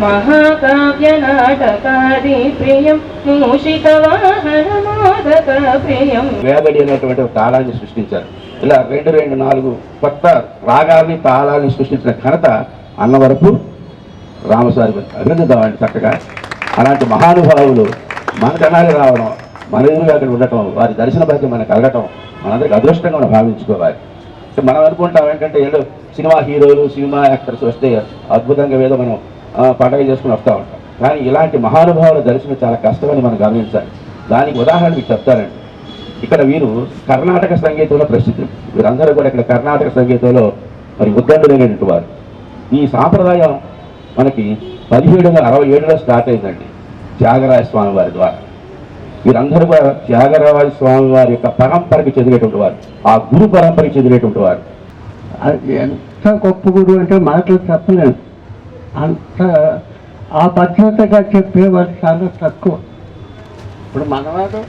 మహాకావ్య నాటకాది ప్రియం మూషిక వాహన మోదక ప్రియం. వేగడి అనేటువంటి తాళాన్ని సృష్టించారు. ఇలా 2-4 కొత్త రాగాల్ని తాళాలని సృష్టించిన ఘనత అన్నవరపు రామసారి అభినందిద్దామండి చక్కగా. అలాంటి మహానుభావులు మన జనాలు రావడం, మన ఎదురుగా అక్కడ ఉండటం, వారి దర్శన భాగ్యం మనకు కలగటం మనందరికీ అదృష్టంగా మనం భావించుకోవాలి. మనం అనుకుంటాం ఏంటంటే ఏదో సినిమా హీరోలు, సినిమా యాక్టర్స్ వస్తే అద్భుతంగా ఏదో మనం పండగ చేసుకుని వస్తూ ఉంటాం. కానీ ఇలాంటి మహానుభావుల దర్శనం చాలా కష్టమని మనం గమనించాలి. దానికి ఉదాహరణ మీకు చెప్తానండి. ఇక్కడ వీరు కర్ణాటక సంగీతంలో ప్రసిద్ధి. వీరందరూ కూడా ఇక్కడ కర్ణాటక సంగీతంలో మరి ఉద్దండులైనటువంటి వారు. ఈ సాంప్రదాయం మనకి 1767లో స్టార్ట్ అయిందండి త్యాగరాజ స్వామి వారి ద్వారా. వీరందరూ కూడా త్యాగరాజ స్వామి వారి యొక్క పరంపరకి చెందినటువంటి వారు, ఆ గురు పరంపరకి చెందినటువంటి వారు. ఎంత గొప్ప గురువు అంటే మాటలు చెప్పలేదు. అంత ఆ భద్రతగా చెప్పేవారు చాలా తక్కువ. ఇప్పుడు మనవాడు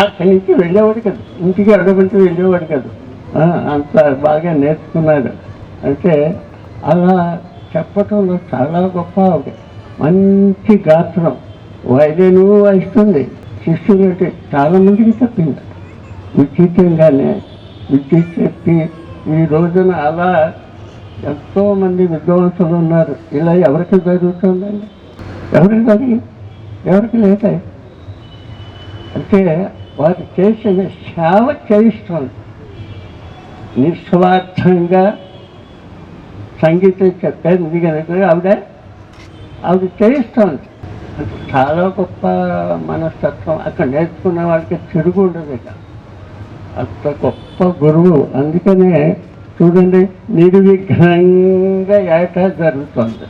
అక్కడి నుంచి వెళ్ళేవాడు కదా, ఇంటికి అడగబెట్టి వెళ్ళేవాడు కదా, అంత బాగా నేర్చుకున్నాడు. అంటే అలా చెప్పటంలో చాలా గొప్ప. మంచి గాత్రం, వైద్యను వహిస్తుంది. శిష్యులకి చాలామందికి చెప్పింది ఉచితంగానే. విద్య చెప్పి ఈ రోజున అలా ఎంతోమంది విద్వాంసులు ఉన్నారు. ఇలా ఎవరికి జరుగుతుందండి? ఎవరికి లేదాయి. అంటే వారు చేసిన సేవ చేయిస్తుంది. నిస్వార్థంగా సంగీతం చెప్పారు కనుక ఆవిడ చేయిస్తుంది. అంటే చాలా గొప్ప మనస్తత్వం. అక్కడ నేర్చుకున్న వాళ్ళకి తిరుగు ఉండదు ఇక. అంత గొప్ప గురువు. అందుకనే చూడండి నిర్విఘ్నంగా ఏటా జరుగుతుంది.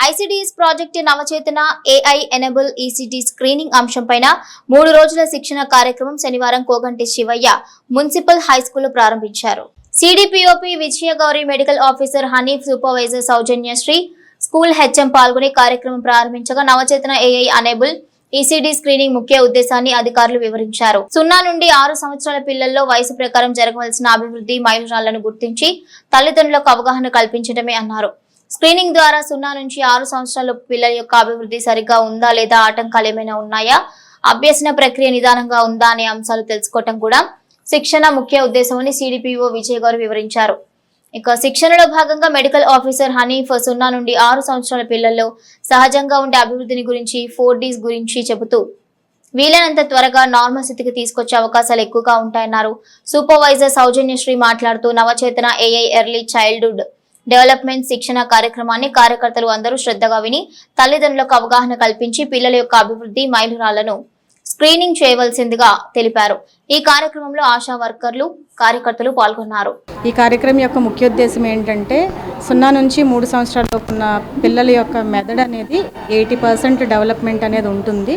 ఐసిడిఎస్ ప్రాజెక్టు నవచేతన ఏఐ ఎనేబుల్ ఈసీటీ స్క్రీనింగ్ అంశంపైన 3 రోజుల శిక్షణ కార్యక్రమం శనివారం కోగంటి శివయ్య మున్సిపల్ హైస్కూల్లో ప్రారంభించారు. CDPO P Vijayagowri, medical officer Hanif, supervisor Soujanyasri, school HM పాల్గొని కార్యక్రమం ప్రారంభించగా Navachetana AI enable ECD screening ముఖ్య ఉద్దేశాన్ని అధికారులు వివరించారు. 0 నుండి 6 సంవత్సరాల పిల్లల్లో వయసు ప్రకారం జరగవలసిన అభివృద్ధి మైలురాళ్లను గుర్తించి తల్లిదండ్రులకు అవగాహన కల్పించడమే అన్నారు. స్క్రీనింగ్ ద్వారా 0 నుంచి 6 సంవత్సరాల పిల్లల యొక్క అభివృద్ధి సరిగ్గా ఉందా లేదా, ఆటంకాలు ఏమైనా ఉన్నాయా, అభ్యసన ప్రక్రియ నిదానంగా ఉందా అనే అంశాలు తెలుసుకోవటం కూడా శిక్షణ ముఖ్య ఉద్దేశమని సిడిపిఓ విజయగౌరి వివరించారు. ఇక శిక్షణలో భాగంగా మెడికల్ ఆఫీసర్ హనీఫ్ 0 నుండి 6 సంవత్సరాల పిల్లల్లో సహజంగా ఉండే అభివృద్ధిని గురించి 4Ds గురించి చెబుతూ వీలైనంత త్వరగా నార్మల్ స్థితికి తీసుకొచ్చే అవకాశాలు ఎక్కువగా ఉంటాయన్నారు. సూపర్వైజర్ సౌజన్యశ్రీ మాట్లాడుతూ నవచేతన ఏఐ ఎర్లీ చైల్డ్హుడ్ డెవలప్మెంట్ శిక్షణ కార్యక్రమాన్ని కార్యకర్తలు అందరూ శ్రద్ధగా విని తల్లిదండ్రులకు అవగాహన కల్పించి పిల్లల యొక్క అభివృద్ధి మైలురాళ్లను స్క్రీనింగ్ చేయవలసిందిగా తెలిపారు. ఈ కార్యక్రమంలో ఆశా వర్కర్లు, కార్యకర్తలు పాల్గొన్నారు. ఈ కార్యక్రమం యొక్క ముఖ్య ఉద్దేశం ఏంటంటే 0 నుంచి 3 సంవత్సరాల ఉన్న పిల్లల యొక్క మెదడు అనేది 80% డెవలప్మెంట్ అనేది ఉంటుంది.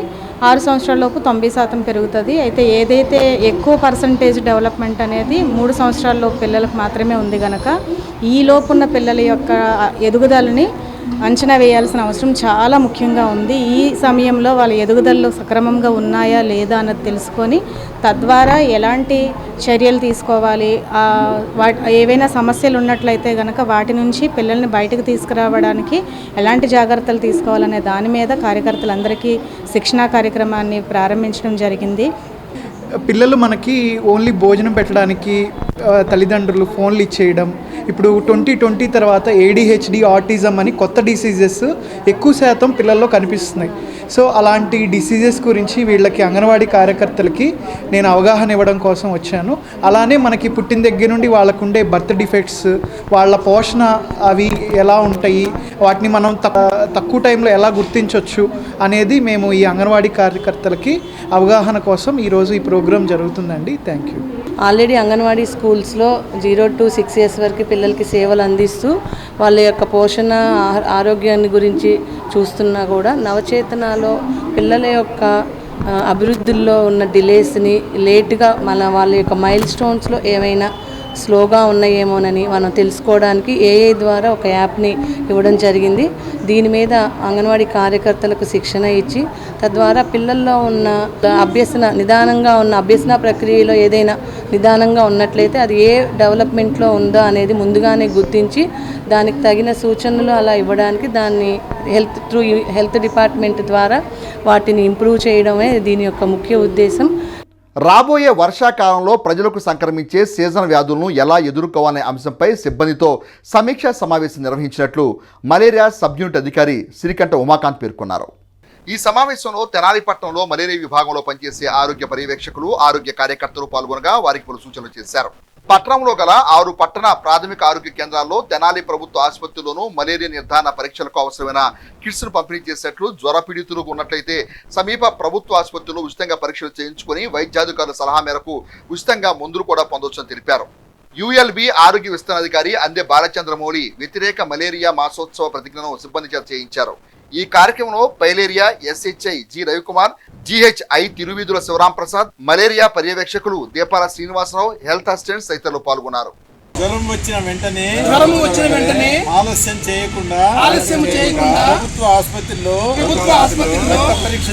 6 సంవత్సరాల లోపు 90% పెరుగుతుంది. అయితే ఏదైతే ఎక్కువ పర్సంటేజ్ డెవలప్మెంట్ అనేది 3 సంవత్సరాల లోపు పిల్లలకు మాత్రమే ఉంది కనుక ఈ లోపున్న పిల్లల యొక్క ఎదుగుదలని అంచనా వేయాల్సిన అవసరం చాలా ముఖ్యంగా ఉంది. ఈ సమయంలో వాళ్ళ ఎదుగుదలలో సక్రమంగా ఉన్నాయా లేదా అన్నది తెలుసుకొని తద్వారా ఎలాంటి చర్యలు తీసుకోవాలి, ఏవైనా సమస్యలు ఉన్నట్లయితే కనుక వాటి నుంచి పిల్లల్ని బయటకు తీసుకురావడానికి ఎలాంటి జాగ్రత్తలు తీసుకోవాలనే దాని మీద కార్యకర్తలందరికీ శిక్షణా కార్యక్రమాన్ని ప్రారంభించడం జరిగింది. పిల్లలు మనకి ఓన్లీ భోజనం పెట్టడానికి తల్లిదండ్రులు ఫోన్లు ఇచ్చేయడం, ఇప్పుడు 2020 తర్వాత ADHD, ఆటిజం అని కొత్త డిసీజెస్ ఎక్కువ శాతం పిల్లల్లో కనిపిస్తున్నాయి. సో అలాంటి డిసీజెస్ గురించి వీళ్ళకి అంగన్వాడీ కార్యకర్తలకి నేను అవగాహన ఇవ్వడం కోసం వచ్చాను. అలానే మనకి పుట్టిన దగ్గర నుండి వాళ్ళకుండే బర్త్ డిఫెక్ట్స్, వాళ్ళ పోషణ అవి ఎలా ఉంటాయి, వాటిని మనం తక్కువ టైంలో ఎలా గుర్తించవచ్చు అనేది మేము ఈ అంగన్వాడీ కార్యకర్తలకి అవగాహన కోసం ఈరోజు ఈ ప్రోగ్రాం జరుగుతుందండి. Thank you. ఆల్రెడీ అంగన్వాడీ స్కూల్స్లో 0 to 6 years వరకు పిల్లలకి సేవలు అందిస్తూ వాళ్ళ యొక్క పోషణ ఆరోగ్యాన్ని గురించి చూస్తున్నా కూడా నవచేతనలో పిల్లల యొక్క అభివృద్ధిలో ఉన్న డిలేస్ని లేటుగా వాళ్ళ యొక్క మైల్ స్టోన్స్లో ఏమైనా స్లోగా ఉన్నాయేమోనని మనం తెలుసుకోవడానికి ఏఐ ద్వారా ఒక యాప్ని ఇవ్వడం జరిగింది. దీని మీద అంగన్వాడీ కార్యకర్తలకు శిక్షణ ఇచ్చి తద్వారా పిల్లల్లో ఉన్న నిదానంగా ఉన్న అభ్యసన ప్రక్రియలో ఏదైనా నిదానంగా ఉన్నట్లయితే అది ఏ డెవలప్మెంట్లో ఉందో అనేది ముందుగానే గుర్తించి దానికి తగిన సూచనలు అలా ఇవ్వడానికి దాన్ని హెల్త్ డిపార్ట్మెంట్ ద్వారా వాటిని ఇంప్రూవ్ చేయడమే దీని యొక్క ముఖ్య ఉద్దేశం. రాబోయే వర్షాకాలంలో ప్రజలకు సంక్రమించే సీజన్ వ్యాధులను ఎలా ఎదుర్కోవాలనే అంశంపై సిబ్బందితో సమీక్షా సమావేశం నిర్వహించినట్లు మలేరియా సబ్ యూనిట్ అధికారి శ్రీకంఠ ఉమాకాంత్ పేర్కొన్నారు. ఈ సమావేశంలో తెనాలి పట్టణంలో మలేరియా విభాగంలో పనిచేసే ఆరోగ్య పర్యవేక్షకులు, ఆరోగ్య కార్యకర్తలు పాల్గొనగా వారికి పలు సూచనలు చేశారు. పట్టణంలో గల 6 పట్టణ ప్రాథమిక ఆరోగ్య కేంద్రాల్లో తెనాలి ప్రభుత్వ ఆసుపత్రిలోనూ మలేరియా నిర్ధారణ పరీక్షలకు అవసరమైన కిట్స్ను పంపిణీ చేసేట్లు, జ్వర పీడితులు ఉన్నట్లయితే సమీప ప్రభుత్వ ఆసుపత్రిలో ఉచితంగా పరీక్షలు చేయించుకుని వైద్యాధికారుల సలహా మేరకు ఉచితంగా మందులు కూడా పొందవచ్చని తెలిపారు. యుఎల్బి ఆరోగ్య విస్తరణాధికారి అందే బాలచంద్రమౌళి వ్యతిరేక మలేరియా మాసోత్సవ ప్రతిజ్ఞను సిబ్బంది చేత చేయించారు. ఈ కార్యక్రమంలో filaria SHI G Ravikumar, GHI Tiruveedhula Sivaramprasad, malaria పర్యవేక్షకులు దీపాల శ్రీనివాసరావు, హెల్త్ అసిస్టెంట్స్ తదితరులు పాల్గొన్నారు. జ్వరం వచ్చిన వెంటనే ఆలస్యం చేయకుండా ప్రభుత్వ ఆసుపత్రిలో రక్త పరీక్ష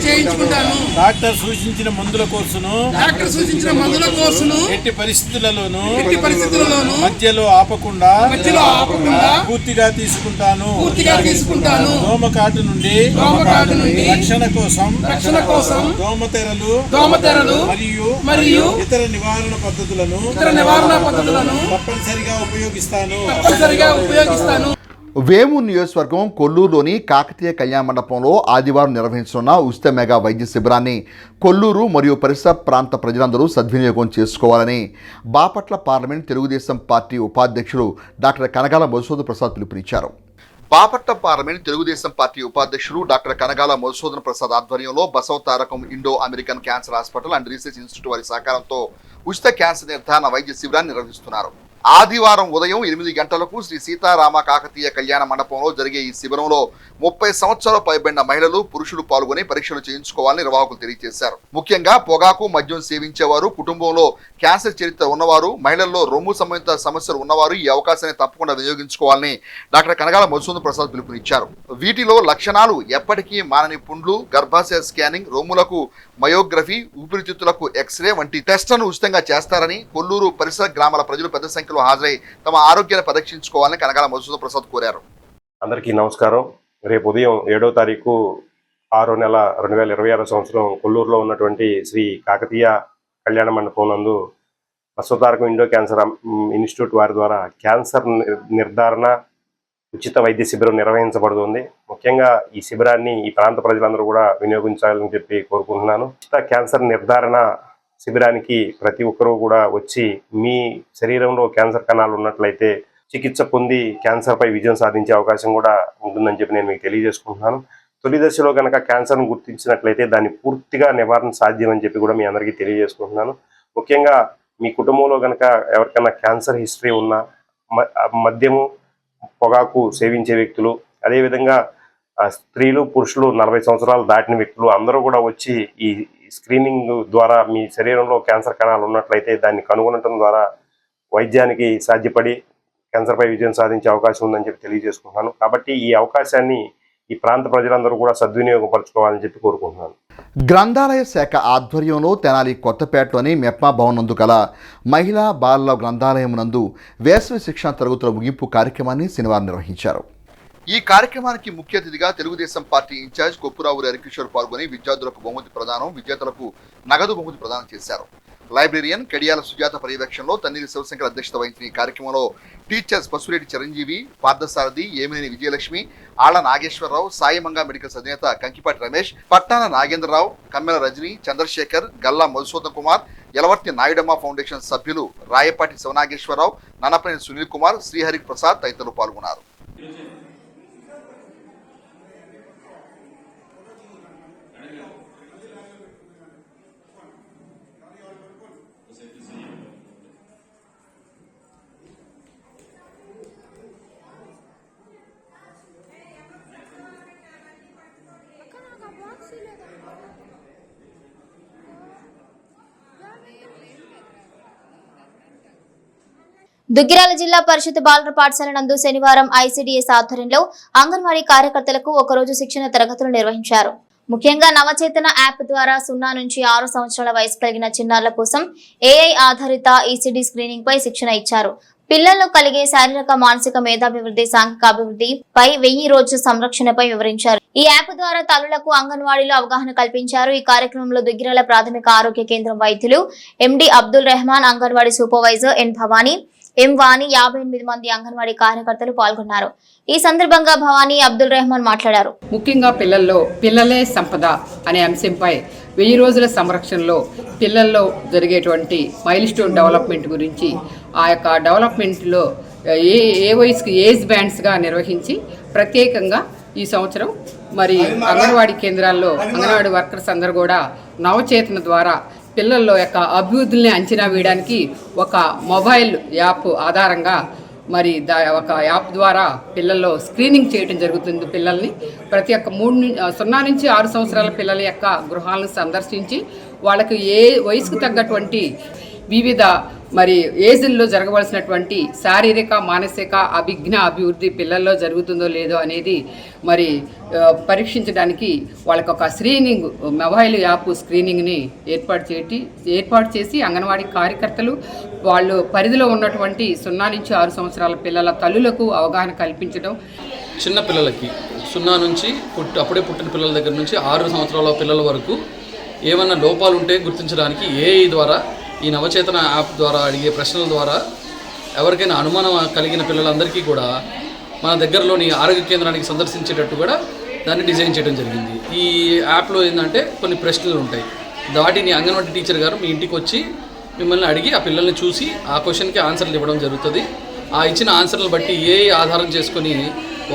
చేయించుకుంటాను. డాక్టర్ సూచించిన మందుల కోర్సును ఎట్టి పరిస్థితులలోనూ మధ్యలో ఆపకుండా పూర్తిగా తీసుకుంటాను. దోమకాటు నుండి రక్షణ కోసం దోమతెరలు మరియు ఇతర నివారణ పద్ధతులను తప్పనిసరిగా ఉపయోగిస్తాను. వేమూరు నియోజకవర్గం కొల్లూరులోని కాకతీయ కళ్యాణ మండపంలో ఆదివారం నిర్వహించనున్న ఉచిత మెగా వైద్య శిబిరాన్ని కొల్లూరు మరియు పరిసర ప్రాంత ప్రజలందరూ సద్వినియోగం చేసుకోవాలని బాపట్ల పార్లమెంట్ తెలుగుదేశం పార్టీ ఉపాధ్యక్షులు డాక్టర్ కనగాల మధుసూదన్ ప్రసాద్ పిలుపునిచ్చారు. బాపట్ల పార్లమెంట్ తెలుగుదేశం పార్టీ ఉపాధ్యక్షులు డాక్టర్ కనగాల మధుసూదన్ ప్రసాద్ ఆధ్వర్యంలో Basavatarakam Indo American cancer hospital and research institute వారి సహకారంతో ఉచిత క్యాన్సర్ నిర్ధారణ వైద్య శిబిరాన్ని నిర్వహిస్తున్నారు. ఆదివారం ఉదయం 8 గంటలకు శ్రీ సీతారామ కాకతీయ కళ్యాణ మండపంలో జరిగే ఈ శిబిరంలో 30 సంవత్సరాలు పైబడిన మహిళలు, పురుషులు పాల్గొని పరీక్షలు చేయించుకోవాలని నిర్వాహకులు తెలియజేశారు. ముఖ్యంగా పొగాకు, మద్యం సేవించేవారు, కుటుంబంలో క్యాన్సర్ చరిత్ర ఉన్నవారు, మహిళల్లో రొమ్ము సంబంధిత సమస్యలు ఉన్నవారు ఈ అవకాశాన్ని తప్పకుండా వినియోగించుకోవాలని డాక్టర్ కనగాల మధుసూదన్ ప్రసాద్ పిలుపునిచ్చారు. వీటిలో లక్షణాలు ఎప్పటికీ మానని పుండ్లు, గర్భాశయ స్కానింగ్, రొమ్ములకు మయోగ్రఫీ, ఊపిరితిత్తులకు ఎక్స్రే వంటి టెస్టులను ఉచితంగా చేస్తారని కొల్లూరు పరిసర గ్రామాల ప్రజలు పెద్ద సంఖ్యలో హాజరై తమ ఆరోగ్యాన్ని పరీక్షించుకోవాలని కనగాల మధుసూదన్ ప్రసాద్ కోరారు. అందరికీ నమస్కారం. రేపు ఉదయం 7వ తారీఖు 6వ నెల 2026 సంవత్సరం కొల్లూరులో ఉన్నటువంటి శ్రీ కాకతీయ కళ్యాణ మండపం నందు బసవతారకం ఇండో క్యాన్సర్ ఇన్స్టిట్యూట్ వారి ద్వారా క్యాన్సర్ నిర్ధారణ ఉచిత వైద్య శిబిరం నిర్వహించబడుతుంది. ముఖ్యంగా ఈ శిబిరాన్ని ఈ ప్రాంత ప్రజలందరూ కూడా వినియోగించాలని చెప్పి కోరుకుంటున్నాను. ఉచిత క్యాన్సర్ నిర్ధారణ శిబిరానికి ప్రతి ఒక్కరూ కూడా వచ్చి మీ శరీరంలో క్యాన్సర్ కణాలు ఉన్నట్లయితే చికిత్స పొంది క్యాన్సర్పై విజయం సాధించే అవకాశం కూడా ఉంటుందని చెప్పి నేను మీకు తెలియజేసుకుంటున్నాను. తొలి దశలో కనుక క్యాన్సర్ను గుర్తించినట్లయితే దాన్ని పూర్తిగా నివారణ సాధ్యమని చెప్పి కూడా మీ అందరికీ తెలియజేసుకుంటున్నాను. ముఖ్యంగా మీ కుటుంబంలో కనుక ఎవరికైనా క్యాన్సర్ హిస్టరీ ఉన్నా, మద్యము, పొగాకు సేవించే వ్యక్తులు, అదేవిధంగా స్త్రీలు, పురుషులు 40 సంవత్సరాలు దాటిన వ్యక్తులు అందరూ కూడా వచ్చి ఈ స్క్రీనింగ్ ద్వారా మీ శరీరంలో క్యాన్సర్ కణాలు ఉన్నట్లయితే దాన్ని కనుగొనడం ద్వారా వైద్యానికి సాధ్యపడి క్యాన్సర్పై విజయం సాధించే అవకాశం ఉందని చెప్పి తెలియజేసుకుంటున్నాను. కాబట్టి ఈ అవకాశాన్ని ఈ ప్రాంత ప్రజలందరూ కూడా సద్వినియోగపరచుకోవాలని చెప్పి కోరుకుంటున్నాను. గ్రంథాలయ శాఖ ఆధ్వర్యంలో తెనాలి కొత్తపేటలోని మెప్మా భవన్ నందు గల మహిళా బాలల గ్రంథాలయం నందు వేసవి శిక్షణ తరగతుల ముగింపు కార్యక్రమాన్ని శనివారం నిర్వహించారు. ఈ కార్యక్రమానికి ముఖ్య అతిథిగా తెలుగుదేశం పార్టీ ఇన్ఛార్జ్ కొప్పురావురి హరికిషోర్ పాల్గొని విద్యార్థులకు బహుమతి ప్రదానం, విద్యార్థులకు నగదు బహుమతి ప్రదానం చేశారు. లైబ్రేరియన్ కడియాల సుజాత పర్యవేక్షణలో తన్నీరి శివశంకర్ అధ్యక్షత వహించిన ఈ కార్యక్రమంలో టీచర్స్ పసురెడ్డి చిరంజీవి, పార్థసారథి, ఏమినేని విజయలక్ష్మి, ఆళ్ల నాగేశ్వరరావు, సాయిమంగా మెడికల్స్ అధినేత కంకిపాటి రమేష్, పట్టాన నాగేంద్రరావు, కమ్మెల రజని, చంద్రశేఖర్, గల్లా మధుసూదన్ కుమార్, యలవర్తి నాయుడమ్మ ఫౌండేషన్ సభ్యులు రాయపాటి శివనాగేశ్వరరావు, నన్నపనేని సునీల్ కుమార్, శ్రీహరి ప్రసాద్ తదితరులు పాల్గొన్నారు. దుగ్గిరాల జిల్లా పరిషత్ బాలుర పాఠశాల నందు శనివారం ఐసీడీఎస్ ఆధ్వర్యంలో అంగన్వాడీ కార్యకర్తలకు ఒకరోజు శిక్షణ తరగతులు నిర్వహించారు. ముఖ్యంగా నవచేతన యాప్ ద్వారా 0 నుంచి 6 సంవత్సరాల వయసు కలిగిన చిన్నారుల కోసం ఏఐ ఆధారిత ఈసీడీ స్క్రీనింగ్ పై శిక్షణ ఇచ్చారు. పిల్లల్లో కలిగే శారీరక మానసిక మేధాభివృద్ధి సాంఘిక అభివృద్ధి పై 1000 రోజు సంరక్షణపై వివరించారు. ఈ యాప్ ద్వారా తల్లులకు అంగన్వాడీలో అవగాహన కల్పించారు. ఈ కార్యక్రమంలో దుగ్గిరాల ప్రాథమిక ఆరోగ్య కేంద్రం వైద్యులు ఎండి అబ్దుల్ రెహమాన్, అంగన్వాడీ సూపర్వైజర్ ఎన్ భవానీ, ఎం వాణి, 58 మంది అంగన్వాడీ కార్యకర్తలు పాల్గొన్నారు. ఈ సందర్భంగా భవానీ, అబ్దుల్ రెహమాన్ మాట్లాడారు. ముఖ్యంగా పిల్లలే సంపద అనే అంశంపై 1000 రోజుల సంరక్షణలో పిల్లల్లో జరిగేటువంటి మైల్ స్టోన్ డెవలప్మెంట్ గురించి ఆ యొక్క డెవలప్మెంట్లో ఏ వయసుకి ఏజ్ బ్యాండ్స్గా నిర్వహించి ప్రత్యేకంగా ఈ సంవత్సరం మరి అంగన్వాడీ కేంద్రాల్లో అంగన్వాడీ వర్కర్స్ అందరూ కూడా నవచేతన ద్వారా పిల్లల్లో యొక్క అభివృద్ధిని అంచనా వేయడానికి ఒక మొబైల్ యాప్ ఆధారంగా మరి ఒక యాప్ ద్వారా పిల్లల్లో స్క్రీనింగ్ చేయడం జరుగుతుంది. పిల్లల్ని ప్రతి ఒక్క 0 నుంచి 6 సంవత్సరాల పిల్లల యొక్క గృహాలను సందర్శించి వాళ్ళకి ఏ వయసుకు తగ్గటువంటి వివిధ మరి ఏజ్ల్లో జరగవలసినటువంటి శారీరక మానసిక అభిజ్ఞ అభివృద్ధి పిల్లల్లో జరుగుతుందో లేదో అనేది మరి పరీక్షించడానికి వాళ్ళకి ఒక స్క్రీనింగ్ మొబైల్ యాప్ స్క్రీనింగ్ని ఏర్పాటు చేసి అంగన్వాడీ కార్యకర్తలు వాళ్ళు పరిధిలో ఉన్నటువంటి 0 నుంచి 6 సంవత్సరాల పిల్లల తల్లులకు అవగాహన కల్పించడం. చిన్న పిల్లలకి 0 నుంచి అప్పుడే పుట్టిన పిల్లల దగ్గర నుంచి 6 సంవత్సరాల పిల్లల వరకు ఏమైనా లోపాలు ఉంటే గుర్తించడానికి ఏఐ ద్వారా ఈ నవచేతన యాప్ ద్వారా అడిగే ప్రశ్నల ద్వారా ఎవరికైనా అనుమానం కలిగిన పిల్లలందరికీ కూడా మన దగ్గరలోని ఆరోగ్య కేంద్రానికి సందర్శించేటట్టు కూడా దాన్ని డిజైన్ చేయడం జరిగింది. ఈ యాప్లో ఏంటంటే కొన్ని ప్రశ్నలు ఉంటాయి. వాటిని అంగన్వాడీ టీచర్ గారు మీ ఇంటికి వచ్చి మిమ్మల్ని అడిగి ఆ పిల్లల్ని చూసి ఆ క్వశ్చన్కి ఆన్సర్లు ఇవ్వడం జరుగుతుంది. ఆ ఇచ్చిన ఆన్సర్లు బట్టి ఏఐ ఆధారం చేసుకొని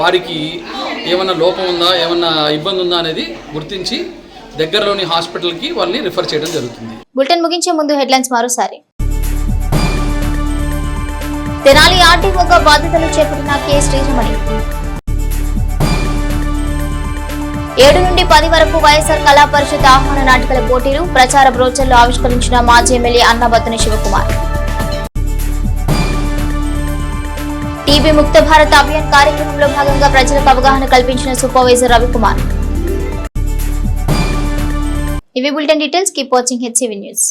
వారికి ఏమన్నా లోపం ఉందా, ఏమన్నా ఇబ్బంది ఉందా అనేది గుర్తించి దగ్గరలోని హాస్పిటల్కి వాళ్ళని రిఫర్ చేయడం జరుగుతుంది. బులెటిన్ ముగించే ముందు హెడ్లైన్స్ మరోసారి. తెనాలి ఆర్టీఓగా బాధ్యతలు చేపట్టిన కె శ్రీరమణి. 7 నుండి 10 వరకు వైఎస్ఆర్ కళా పరిషత్ ఆహ్వాన నాటకాల పోటీలు, ప్రచార బ్రోచర్లు ఆవిష్కరించిన మాజీ ఎమ్మెల్యే అన్నబత్తుని శివకుమార్. టీబీ ముక్త భారత్ అభియాన్ కార్యక్రమంలో భాగంగా ప్రజలకు అవగాహన కల్పించిన సూపర్వైజర్ రవికుమార్. ఇవి bulletin details. Keep watching HCV news.